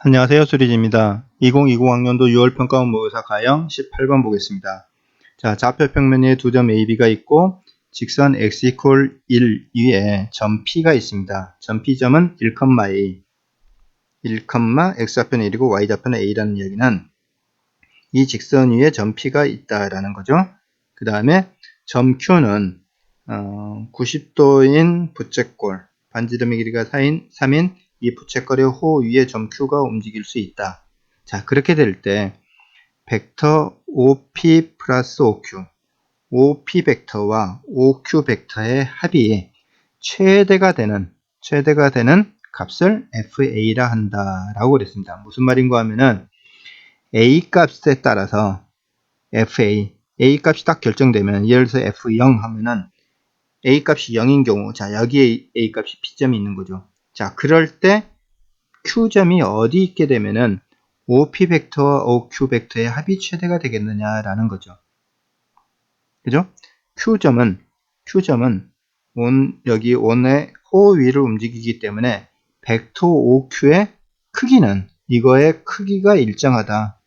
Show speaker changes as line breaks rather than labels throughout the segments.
안녕하세요. 수리지입니다. 2020학년도 6월 평가원 모의사 가형 18번 보겠습니다. 자, 좌표 평면에 두 점 AB가 있고 직선 x equal 1 위에 점 P가 있습니다. 점 P점은 1,A, 1, x좌표는 1이고 y좌표는 A라는 이야기는 이 직선 위에 점 P가 있다라는 거죠. 그 다음에 점 Q는 90도인 부채꼴, 반지름의 길이가 3인 이 부채꼴의 호 위에 점 Q가 움직일 수 있다. 자, 그렇게 될 때 벡터 OP 플러스 OQ, OP 벡터와 OQ 벡터의 합이 최대가 되는 값을 FA라 한다라고 그랬습니다. 무슨 말인가 하면은 A 값에 따라서 A 값이 딱 결정되면, 예를 들어서 F0 하면은 A 값이 0인 경우, 자, 여기에 A 값이 P점이 있는 거죠. 자, 그럴 때 Q점이 어디 있게 되면은 OP 벡터와 OQ 벡터의 합이 최대가 되겠느냐라는 거죠. 그죠? Q점은 여기 원의 호 위를 움직이기 때문에 벡터 OQ의 크기는 이거의 크기가 일정하다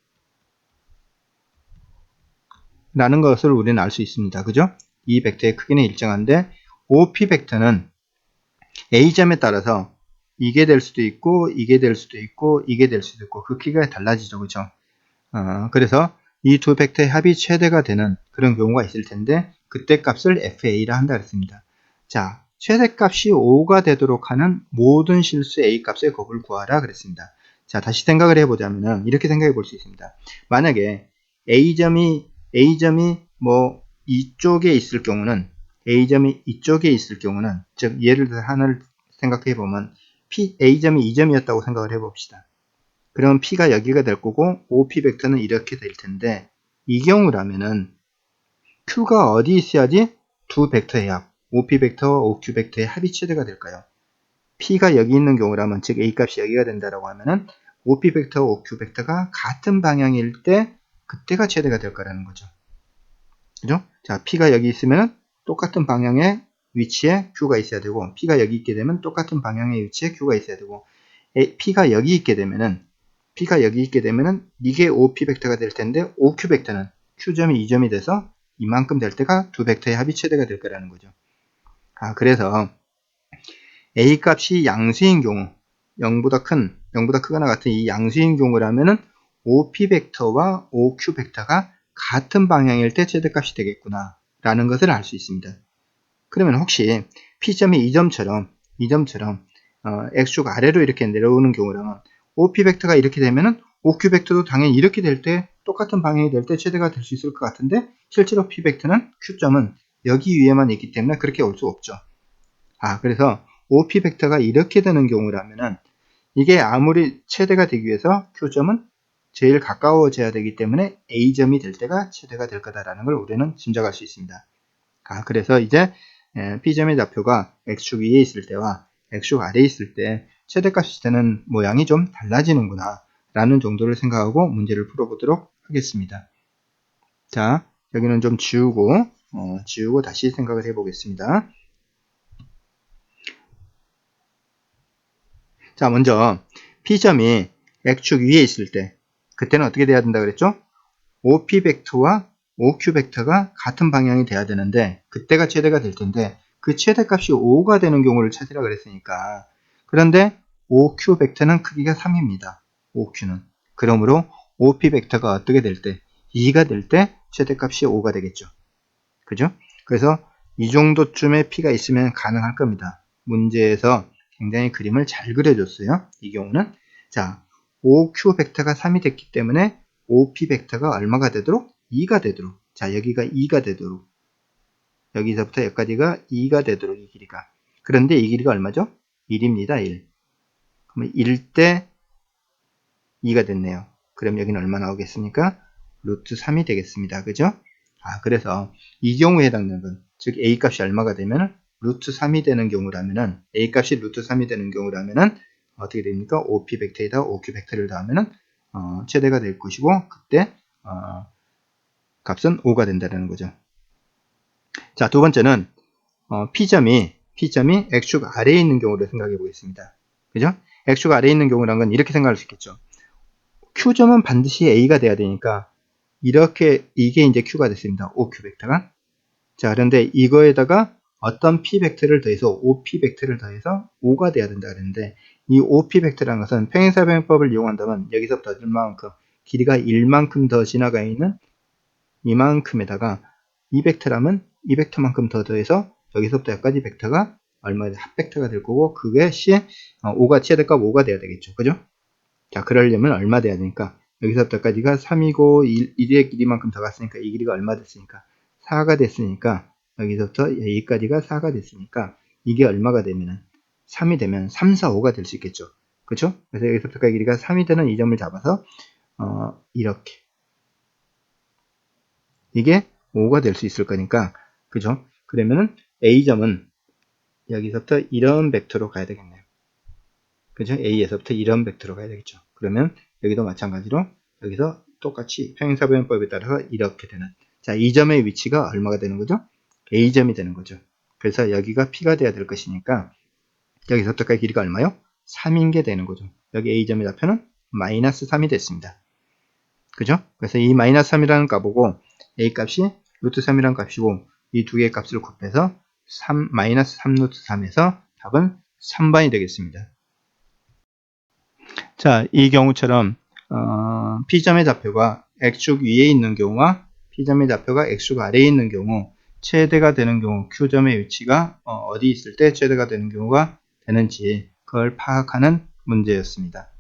라는 것을 우리는 알 수 있습니다. 그죠? 이 벡터의 크기는 일정한데 OP 벡터는 A점에 따라서 이게 될 수도 있고 이게 될 수도 있고 이게 될 수도 있고 그 크기가 달라지죠. 그죠? 그래서 이 두 벡터의 합이 최대가 되는 그런 경우가 있을 텐데 그때 값을 FA라 한다 그랬습니다. 자, 최대값이 5가 되도록 하는 모든 실수 A 값의 곱을 구하라 그랬습니다. 자, 다시 생각을 해보자면 이렇게 생각해 볼 수 있습니다. 만약에 A점이 뭐 이쪽에 있을 경우는 즉 예를 들어 하나를 생각해 보면 A점이 2점이었다고 생각을 해봅시다. 그럼 P가 여기가 될 거고 OP 벡터는 이렇게 될 텐데, 이 경우라면은 Q가 어디 있어야지 두 벡터의 합, OP 벡터와 OQ 벡터의 합이 최대가 될까요? P가 여기 있는 경우라면, 즉 A 값이 여기가 된다라고 하면은 OP 벡터와 OQ 벡터가 같은 방향일 때 그때가 최대가 될 거라는 거죠. 그죠? 자, P가 여기 있으면 똑같은 방향의 위치에 Q가 있어야 되고, P가 여기 있게 되면 똑같은 방향의 위치에 Q가 있어야 되고, P가 여기 있게 되면은 이게 OP 벡터가 될 텐데 OQ 벡터는 Q점이 2점이 돼서 이만큼 될 때가 두 벡터의 합이 최대가 될 거라는 거죠. 그래서 A 값이 양수인 경우, 0보다 크거나 같은 이 양수인 경우라면은 OP 벡터와 OQ 벡터가 같은 방향일 때 최대값이 되겠구나 라는 것을 알 수 있습니다. 그러면 혹시 P점이 2점처럼 X축 아래로 이렇게 내려오는 경우라면 OP 벡터가 이렇게 되면은 OQ 벡터도 당연히 이렇게 될 때 똑같은 방향이 될 때 최대가 될 수 있을 것 같은데, 실제로 P 벡터는 Q점은 여기 위에만 있기 때문에 그렇게 올 수 없죠. 그래서 OP 벡터가 이렇게 되는 경우라면은 이게 아무리 최대가 되기 위해서 Q점은 제일 가까워져야 되기 때문에 A점이 될 때가 최대가 될 거다라는 걸 우리는 짐작할 수 있습니다. 그래서 이제 P점의 좌표가 X축 위에 있을 때와 X축 아래에 있을 때 최대값이 되는 모양이 좀 달라지는구나 라는 정도를 생각하고 문제를 풀어보도록 하겠습니다. 자, 여기는 좀 지우고 다시 생각을 해보겠습니다. 자, 먼저 P점이 X축 위에 있을 때 그때는 어떻게 돼야 된다 그랬죠? OP 벡터와 OQ 벡터가 같은 방향이 돼야 되는데 그때가 최대가 될 텐데, 그 최대값이 5가 되는 경우를 찾으라 그랬으니까, 그런데 OQ 벡터는 크기가 3입니다. OQ는. 그러므로 OP 벡터가 어떻게 될 때, 2가 될 때 최대값이 5가 되겠죠. 그죠? 그래서 이 정도쯤의 P가 있으면 가능할 겁니다. 문제에서 굉장히 그림을 잘 그려줬어요. 이 경우는. 자, OQ 벡터가 3이 됐기 때문에 OP 벡터가 얼마가 되도록? 2가 되도록. 자, 여기가 2가 되도록. 여기서부터 여기까지가 2가 되도록, 이 길이가. 그런데 이 길이가 얼마죠? 1입니다. 1. 그러면 1대 2가 됐네요. 그럼 여기는 얼마 나오겠습니까? 루트 3이 되겠습니다. 그죠? 그래서 이 경우에 해당되는, 즉 A 값이 얼마가 되면 루트 3이 되는 경우라면은, A 값이 루트 3이 되는 경우라면은 어떻게 됩니까? OP 벡터에다 OQ 벡터를 더하면은 최대가 될 것이고, 그때 값은 5가 된다는 거죠. 자, 두 번째는 P점이 X축 아래에 있는 경우를 생각해 보겠습니다. 그죠? X축 아래에 있는 경우란 건 이렇게 생각할 수 있겠죠. Q점은 반드시 A가 돼야 되니까 이렇게 이게 이제 Q가 됐습니다. OQ 벡터가. 자, 그런데 이거에다가 어떤 P 벡터를 더해서 OP 벡터를 더해서 O가 돼야 된다 그랬는데 이 OP 벡터라는 것은 평행사변법을 이용한다면 여기서부터 얼마만큼 길이가 1만큼 더 지나가 있는 이만큼에다가 이 벡터라면 이 벡터만큼 더 더해서 여기서부터 여기까지 벡터가 얼마의 합 벡터가 될 거고 그것이 O가 최대값 5가 돼야 되겠죠. 그죠? 자, 그러려면 얼마 돼야 되니까 여기서부터 여기까지가 3이고 1의 길이만큼 더 갔으니까 이 길이가 얼마 됐으니까 4가 됐으니까 여기서부터 여기까지가 4가 됐으니까 이게 얼마가 되면은 3이 되면 3, 4, 5가 될 수 있겠죠. 그렇죠? 그래서 여기서부터 길이가 3이 되는 이 점을 잡아서 이렇게 이게 5가 될 수 있을 거니까 그죠? 그러면은 A점은 여기서부터 이런 벡터로 가야 되겠네요. 그죠? A에서부터 이런 벡터로 가야 되겠죠. 그러면 여기도 마찬가지로 여기서 똑같이 평행사변법에 따라서 이렇게 되는 자, 이 점의 위치가 얼마가 되는 거죠? A점이 되는 거죠. 그래서 여기가 P가 돼야 될 것이니까 여기서부터까지 길이가 얼마요? 3인 게 되는 거죠. 여기 A점의 좌표는 마이너스 3이 됐습니다. 그죠? 그래서 이 마이너스 3이라는 값보고 A 값이 루트 3이라는 값이고 이 두 개의 값을 곱해서 마이너스 3 루트 3에서 답은 3번이 되겠습니다. 자, 이 경우처럼 P점의 좌표가 X축 위에 있는 경우와 P점의 좌표가 X축 아래에 있는 경우 최대가 되는 경우 Q점의 위치가 어디 있을 때 최대가 되는 경우가 되는지 그걸 파악하는 문제였습니다.